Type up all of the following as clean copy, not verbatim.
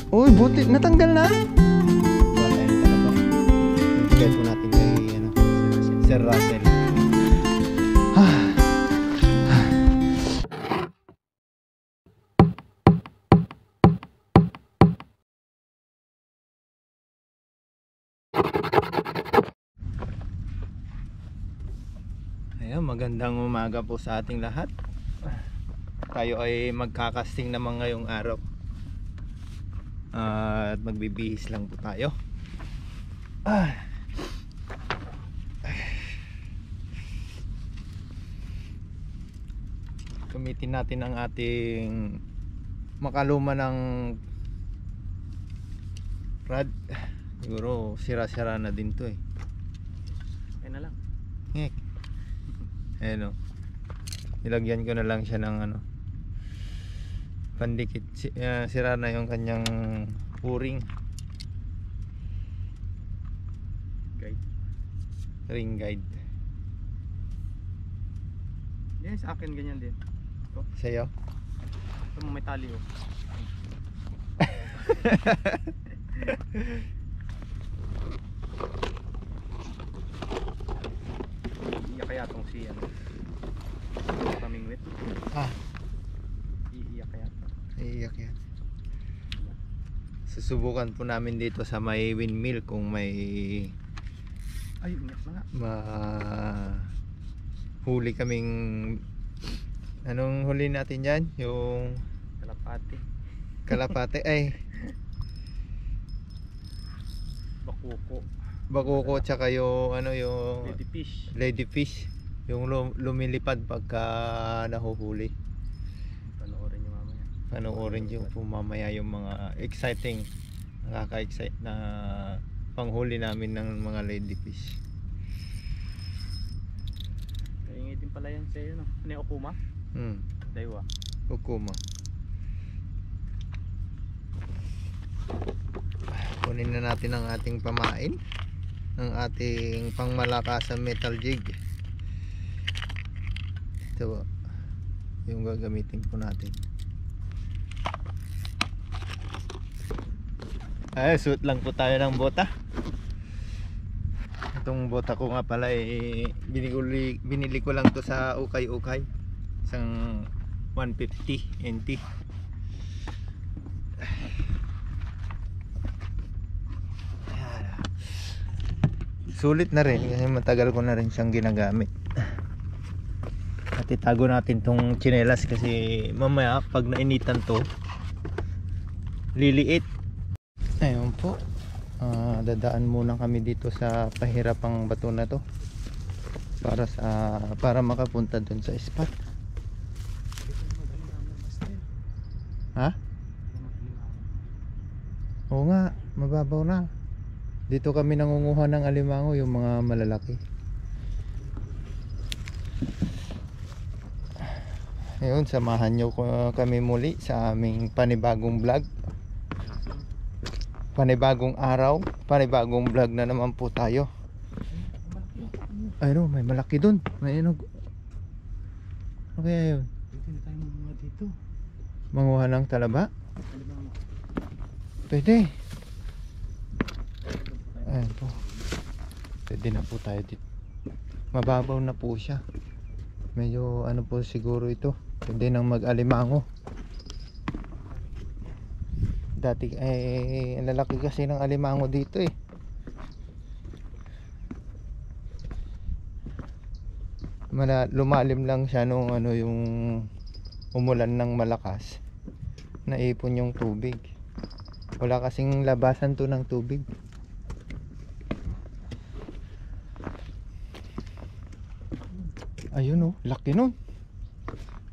Uy, buti natanggal na. Wala tayo ng talaba. Bigay po natin kay ano, Sir Russell. Ayan, magandang umaga po sa ating lahat. Tayo ay magkakasting naman ngayong araw. At magbibihis lang po tayo. Gamitin natin ang ating makaluma ng rod. Siguro sira-sira na din to eh. Ayun na lang. Ayan o. Nilagyan ko na lang siya ng ano, pandikit. Sira na yung kanyang o-ring. Guide. Ring guide. Yan sa akin ganyan din. Ito. Sa'yo? Ito mo may tali oh. Iiyak kaya tong si ano. Pamingwit. Iiyak kaya. Iiyak yan. Susubukan po namin dito sa may windmill kung may Ay, umiyak na nga. huli kaming, anong huli natin dyan? Yung Kalapati. kalapate ay Bakuko. bakuko, tsaka yung ano, yung Ladyfish. ladyfish, yung lumilipad pagka nahuhuli. Panoorin nyo mamaya. Panoorin nyo po mamaya yung mga exciting, nakaka-excite na panghuli namin ng mga ladyfish. Kaingitin pala yan sa'yo no. Ano yung okuma? Daiwa. Okuma. Kunin na natin ang ating pamain, ang ating pangmalakasan metal jig. Ito yung gagamitin po natin. Ay, suot lang po tayo ng bota. Itong bota ko nga pala binili ko lang to sa ukay-ukay. Isang 150 NT. Sulit na rin kasi matagal ko na rin siyang ginagamit. At itago natin tong tsinelas kasi mamaya pag nainitan to liliit. Ayun po. Dadaan muna kami dito sa pahirapang bato na to para makapunta dun sa spot. Ha? Oo nga, mababaw na. Dito kami nangunguha ng alimango, yung mga malalaki. Ngayon, samahan nyo kami muli sa aming panibagong vlog. Panibagong araw, panibagong vlog na naman po tayo. Ayun, may malaki dun. May ano. Okay, ayun. Pwede na tayo mga dito. Manguha ng talaba? Pwede. Ayan po. Pwede na po tayo dito. Mababaw na po siya. Medyo ano po siguro ito. Pwede nang mag-alimango. Dati ang lalaki kasi ng alimango dito eh. Lumalim lang siya nung ano, yung umulan ng malakas. Naipon yung tubig. Wala kasing labasan to ng tubig. Ayun oh, laki nun.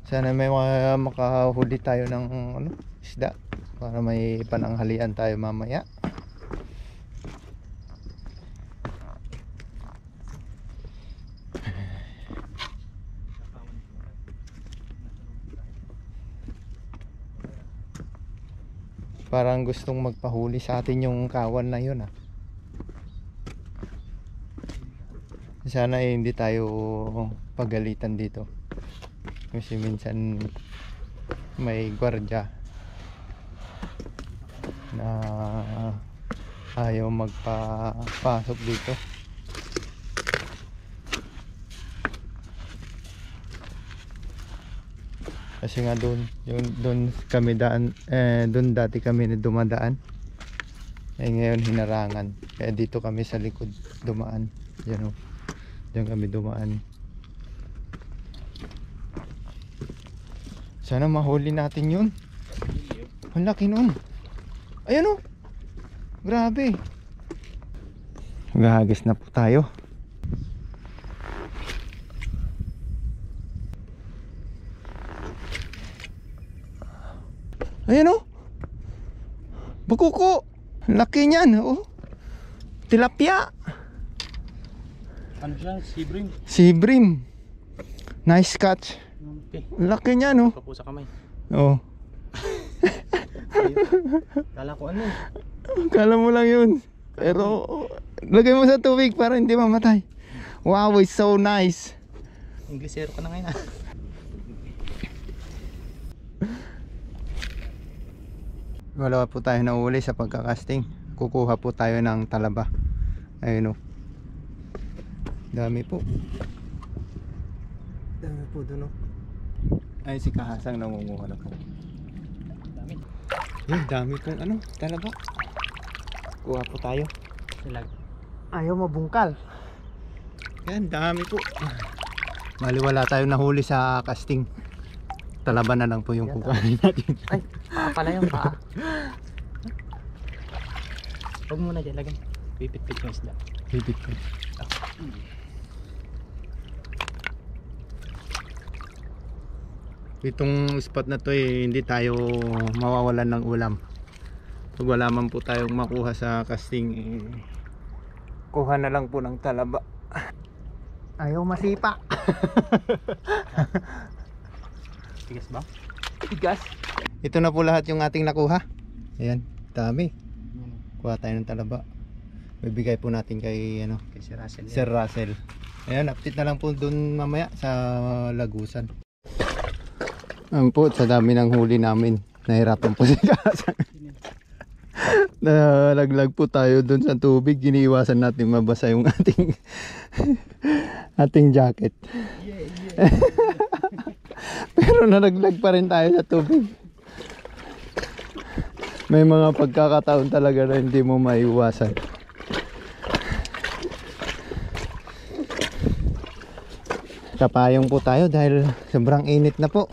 Sana may makahuli tayo ng ano, isda para may pananghalian tayo mamaya. Parang gustong magpahuli sa atin yung kawan na yun ah. Sana hindi tayo pagalitan dito kasi minsan may gwardiya na ayaw magpapasok dito. Kasi nga doon kami daan, doon dati kami na dumadaan. Ngayon hinarangan. Kaya dito kami sa likod dumaan. Yan o. Diyan kami dumaan. Sana mahuli natin yun. Ang laki nun. Ayan o. Grabe. Maghahagis na po tayo. Ayan o. Bakuko. Laki niyan. Oh. Tilapia. Ano siya? Sibrim. Sibrim. Nice catch. Okay. Laki niyan oh. Papo sa kamay. Oh. Kala ko ano. Kala mo lang yun. Pero lagay mo sa tubig para hindi mamatay. Wow, it's so nice. Inglesero ka na ngayon ah. Wala po tayo na uli sa pagkakasting. Kukuha po tayo ng talaba. Ayun o. Dami po. Dami po dun o. Ay si Kahasang nangunguha na po. Dami. Yung dami pong ano, talaba. Kuha po tayo. Silag. Ayaw mabungkal. Yan, dami po. Mali wala tayo nahuli sa casting. Talaba na lang po yung kukuhanin natin. Ay, paa pala yung paa. Huwag muna dyan, lagay. Pipit-pit yung isda. Pipit ko. Itong spot na to hindi tayo mawawalan ng ulam. Pag wala man po tayong makuha sa casting, kuha na lang po ng talaba. Ayaw masipa. Tigas ba? Tigas. Ito na po lahat yung ating nakuha. Ayan, dami. Kuha tayo ng talaba. Bibigay po natin kay ano, Kay si Russell. Sir Russell. Ayan, update na lang po dun mamaya sa Lagusan. Ang po, sa dami ng huli namin, nahirapan po si Kasang. Nalaglag po tayo dun sa tubig. Iniiwasan natin mabasa yung ating ating jacket. Pero nalaglag pa rin tayo sa tubig. May mga pagkakataon talaga na hindi mo maiwasan. Kapayong po tayo dahil sobrang init na po.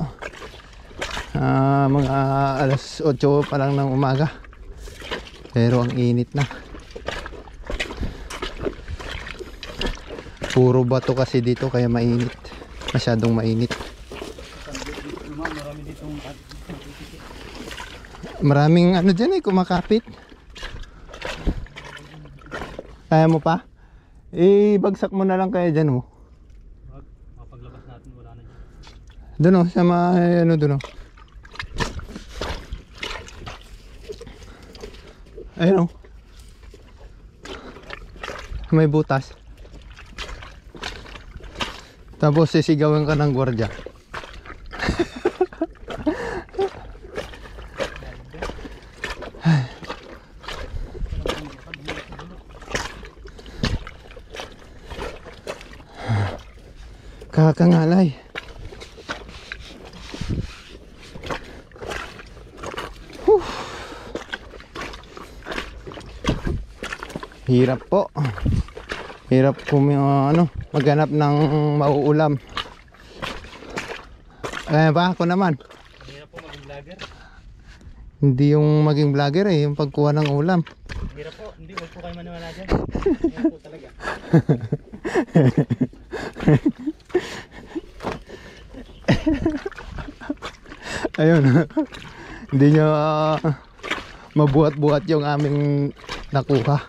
Mga alas 8 pa lang ng umaga. Pero ang init na. Puro bato kasi dito kaya mainit. Masyadong mainit. Marami ditong Maraming ano dyan kumakapit. Kaya mo pa? Ibagsak mo na lang kaya dyan oh. mapaglabas natin wala na dyan. Doon oh, sa mga ano doon oh. Ayun oh. May butas. Tapos sisigawan ka ng gwardiya. Kakangalay. Hirap po. Hirap maghanap ng mauulam. Ba ako naman? Hirap po maging vlogger. Hindi yung maging vlogger yung pagkuha ng ulam. Hirap po, hindi wag po kayo maniwala dyan. Hirap po talaga. Ayun. Hindi nyo mabuhat-buhat yung aming nakuha.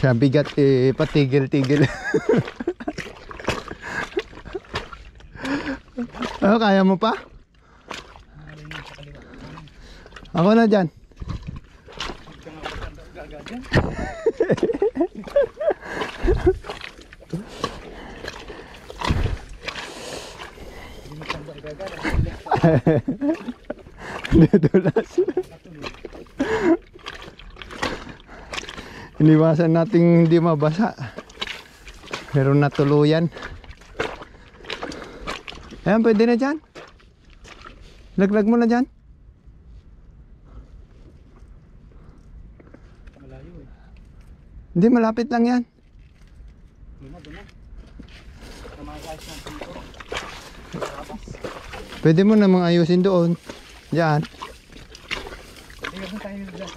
Siya bigat patigil-tigil. Kaya mo pa? Ako na dyan. Nadulas. Iniwasan nating hindi mabasa. Pero natuluyan. Ayan, pwede na dyan. Laglag mo na dyan. Malayo eh. Hindi, malapit lang yan. Doon na. Sa mga guys ng dito. Pwede mo namang ayusin doon. Diyan. Tingnan tayo dyan.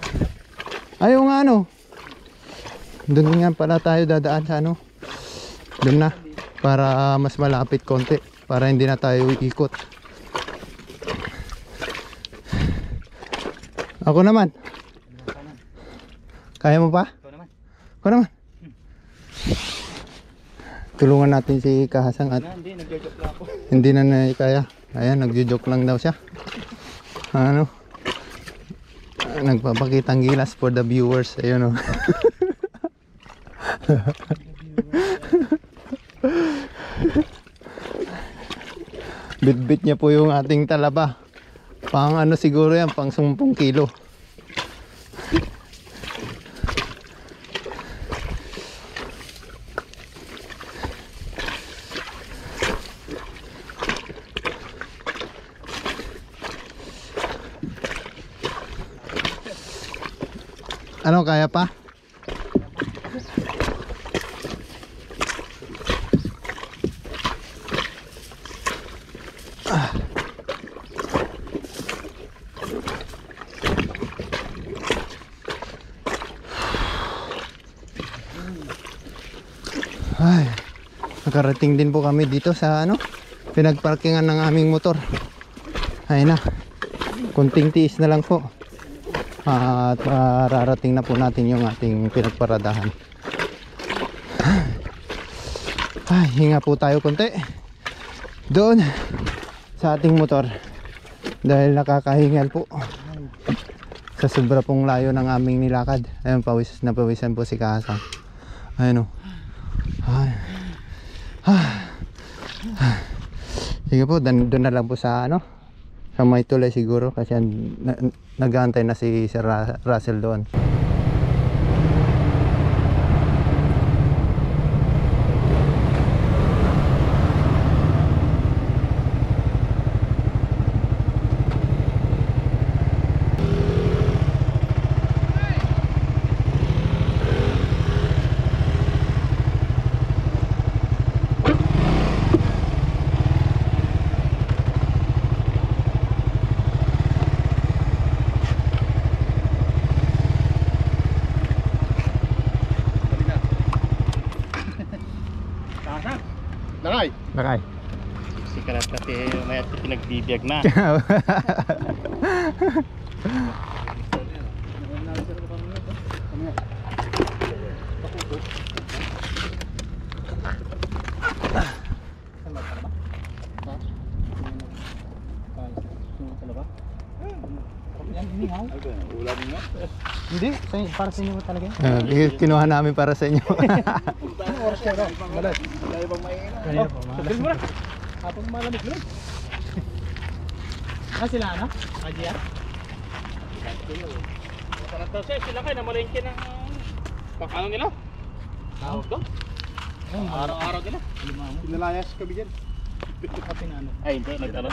Ayaw nga ano. Doon nga pala tayo dadaan sa ano. Doon na. Para mas malapit konti. Para hindi na tayo ikot. Ako naman. Kaya mo pa? Ikaw naman. Ako naman. Tulungan natin si Kahasang at Hindi, nag-joke lang ako. hindi na kaya. Ayan, nagjo-joke lang daw siya. Ano? Nagpapakitang gilas for the viewers. Ayun o. Bit-bit niya po yung ating talaba. Pang ano siguro yan, pang 10 kilo. Ano, kaya pa? Ay, nakarating din po kami dito sa ano, pinagparkingan ng aming motor. Ay na, kunting tiis na lang po. At rarating na po natin yung ating pinagparadahan. Ay, hinga po tayo konti doon sa ating motor dahil nakakahingal po sa sobra pong layo ng aming nilakad. Ayun, pawisan po si Kahasang. Ayun o. Ay. Sige po, doon na lang po sa ano, sa may tulay siguro kasi nag-aantay na si Sir Russell doon. Nakay. Bakay. Si Karat kasi may at pinagbibiyag na. Hindi, para sa inyo talaga. Kinuha namin para sa inyo. Anong oras kayo na? Malat. Kanina po, mga Mo na. Hapon malamig mo. Sila ano? Kajiya? Sila kayo na malengke ng pang-ano nila? Tawag to? Araw-araw nila. Pinalayas kami dyan. Ay, hindi. Nag-ano?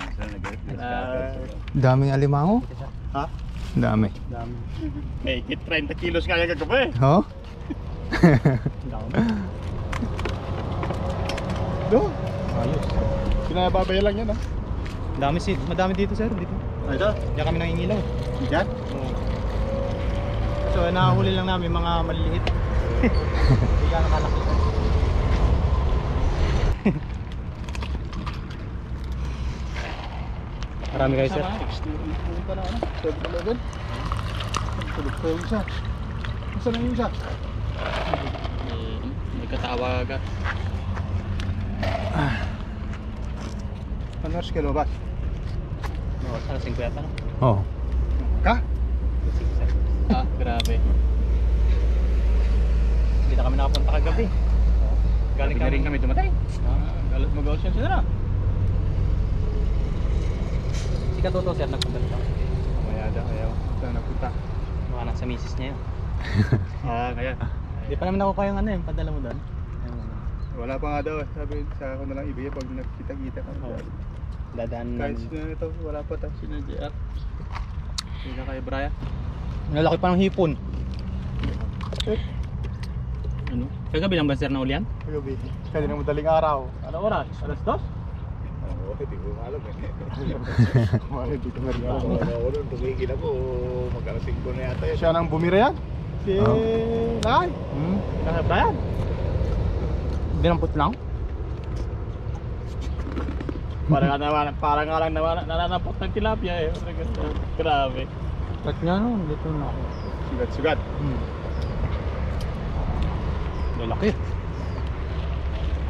Daming alimango. Ha? Dami. Dami. May higit 30 kilos kaya kagabi. Oh? Do? Ayos. Pinababaya lang yan ha? Madami dito sir. Dito. Ay ito? Diyan kami nangingilaw. Yan? So nahuli lang namin mga maliliit. Hindi ka nakalaki. Marami kayo sir. 16 pa na ano? 7-11? Tulog pa yung isa. Saan na yung isa? May katawag ka. Ano oras kayo lumabas? Sana 50 na. Oh. Ka? Ah, grabe. Hindi na kami nakapunta kagabi. Galing kami rin kami dumatay. Mag-ocean sila na. Si Katoto sir nagpunta dito. Kaya. Hindi pa naman ako kayang ano yung padala mo doon. Wala pa nga daw. Sabi sa ako na lang ibigay pag nakita-kita ka. Dadaan Kahit namin. sino ito, wala pa tayo. Sino JR? Sino kay Brian? Nalaki pa ng hipon. Ano? Kagabi lang ba sir na ulian? Kagabi. Kaya ng madaling araw. Ano oras? Alas 2? Hindi ko alam eh. Hindi ko na rin alam. Ako nun, tumigil ako. Magkalasing ko na yata yun. Siya nang bumira yan? Si Lakay. Kay Brian? Dinampot lang. Parang nga lang nananapot ng tilapia eh. Grabe. Kat nga no, dito na ako. Sugat-sugat. Lalaki.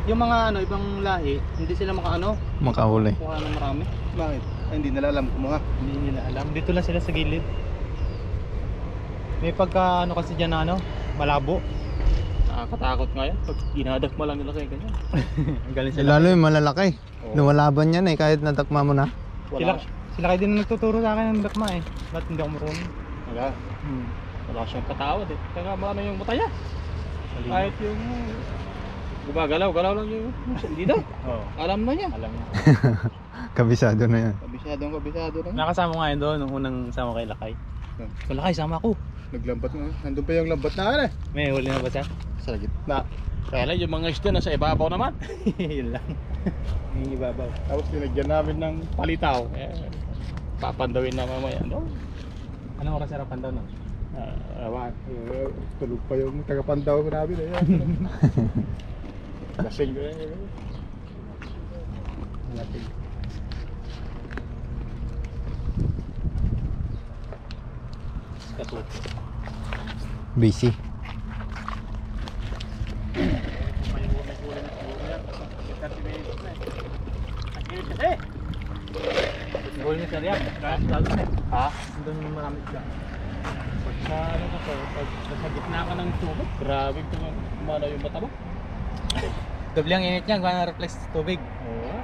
Yung mga ano, ibang lahi, hindi sila makaano, Makahuli. kuha ng marami. Bakit? Ay, hindi nila alam kung mga. Hindi nila alam. Dito lang sila sa gilid. May pagka ano kasi dyan na ano, malabo. Nakakatakot nga yan. Pag inadak mo lang nila kayo ganyan. Ang galing sila. Lalo yung malalaki. Lumalaban yan eh, kahit natakma mo na. Sila kayo din nagtuturo sa akin ng dakma eh. Ba't hindi ako marunong? Wala. Wala siyang patawad eh. Kaya ano yung mataya. Kahit yung gumagalaw-galaw lang yung hindi daw. Oo. Alam na niya. Alam niya. Kabisado na yan. Kabisado na. Nakasama nga yun doon nung unang sama kay Lakay. Kung Lakay, sama ako. Naglambat nga. Nandun pa yung lambat na eh. May huli na ba siya? Sa gitna. Kaya lang yung mga isda nasa ibabaw naman. Yun lang. Yung ibabaw. Tapos dinagyan namin ng Palitaw. Papandawin na mamaya. No? Anong oras harapan daw no? Awan. Tulog pa yung tagapandaw namin eh. Lasing ko eh. Lasing. Katut. Busy. Huli niya sir yan. Ha? Doon marami sila. Pagka ano ka to, pag nasa gitna ka ng tubig, grabe kumana yung mata mo. Doble ang init niya, kung na-reflex sa tubig. Oo.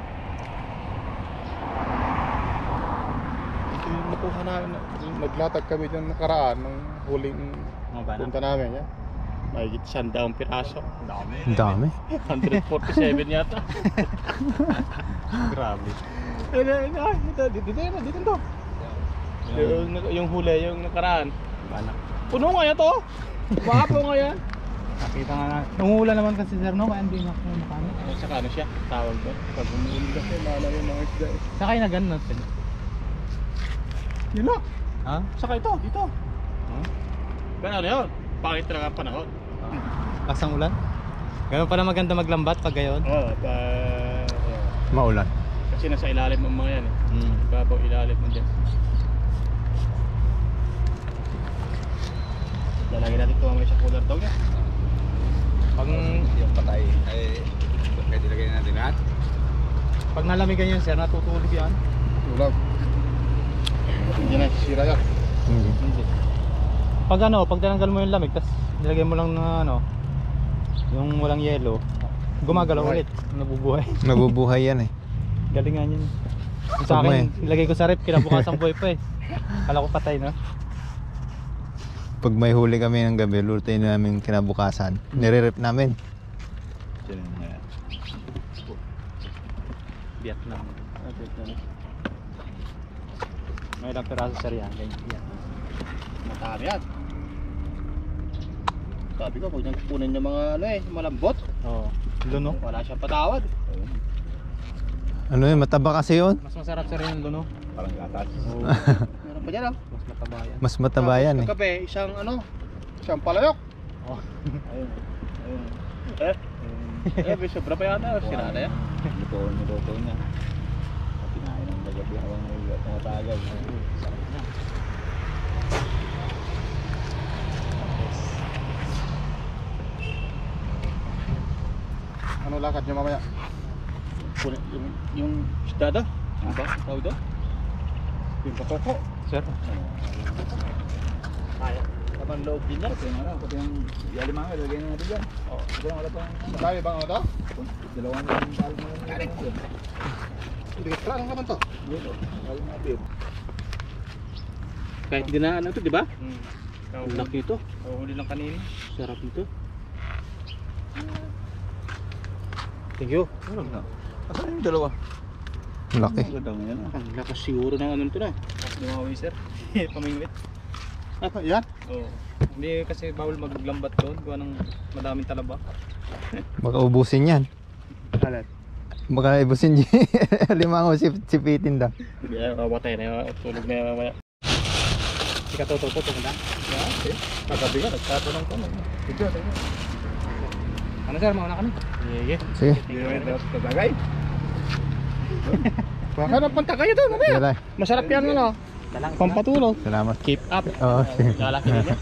Ito yung nakuha namin. Naglatag kami dyan nakaraan ng huling Mga bana. punta namin. Yan. Mahigit 100 piraso. Ang dami. 147 yata. Grabe. Dito to. Yung huli, yung nakaraan. Bana. Puno nga yan to. Mahapo nga yan. Nakita nga na. Nungula naman kasi sir no, kaya hindi na ako makano. Saka ano siya? Tawag doon. Pag umuulan kasi, mana yung mga isda eh. Saka yung nagano sila. Yun na. Ha? Saka ito, dito. Ganun yun. Pangit talaga ang panahon. Lakas ng ulan? Ganun pala maganda maglambat pag gayon. Oo, Maulan. kasi nasa ilalim ng mga yan eh. Babaw ilalim mo dyan. Lalagyan natin ito mamaya sa cooler daw niya. Pag, Yung patay ay pwede lagyan natin lahat. pag nalamigan yan sir, natutulog yan. Tulog. Hindi na sisira yan. Hindi. Pag ano, pag tinanggal mo yung lamig, tapos nilagay mo lang na ano, yung walang yelo, gumagalaw Nabubuhay. ulit, nabubuhay. Nabubuhay yan eh. Galingan yun. Yung Pag sa akin, may- ilagay ko sa rep, kinabukasan buhay pa eh. Kala ko patay no? Pag may huli kami ng gabi, lutuin namin kinabukasan. Nire-rep namin. Vietnam. May ilang piraso sir yan, ganyan. Vietnam. Matami yan. Sabi ko, pag nagpunan yung mga ano eh, malambot, Oo. Luno. wala siyang patawad. Ano yun, mataba kasi yun. Mas masarap sir yung luno. Parang gatas. Oo. Meron pa dyan ah. Mas mataba yan. Mas mataba yan eh. Kagabi, isang ano, Siyang palayok. Oh. ayun. May sobra pa yata, sira na yan. Luto niya. Kinain ng nagabi habang tumatagal. Sarap na. Ano lakad niya mamaya? Yung isda daw. Ano ba? Tawag daw? Yung pakoko. Sir. Kaya. Laman loob din yan. Pati yung yalimang ilagay na natin dyan. Oh. Ito yung wala pang... Madami bang ano to? Dalawang dal mo yung galing. Hindi ka lang naman to. Yun o. Galing natin. Kahit hindi na ano to, di ba? Ang laki ito. Huli ng kanina. Sarap ito. Thank you. Asan yung dalawa? Laki. Magandang yan. Ang lakas siguro ng ano ito na. Tapos dumawi sir. Pamingwit. Yan? Oo. Hindi kasi bawal maglambat doon. Gawa ng madaming talaba. Baka ubusin yan. Alat. Baka ubusin yan. Limango sipitin daw. Hindi, matay na yung tulog na yung mamaya. Ika toto po tumanda. Okay. Kagabi ka, nagsato ng kamay. Ito. Ano sir, mauna kami. Sige. Sige. Hindi naman ito kagagay. Baka napunta kayo doon. Sige tayo. Masarap yan ano. Pampatulog. Salamat. Keep up. Oo. Lalaki din yan.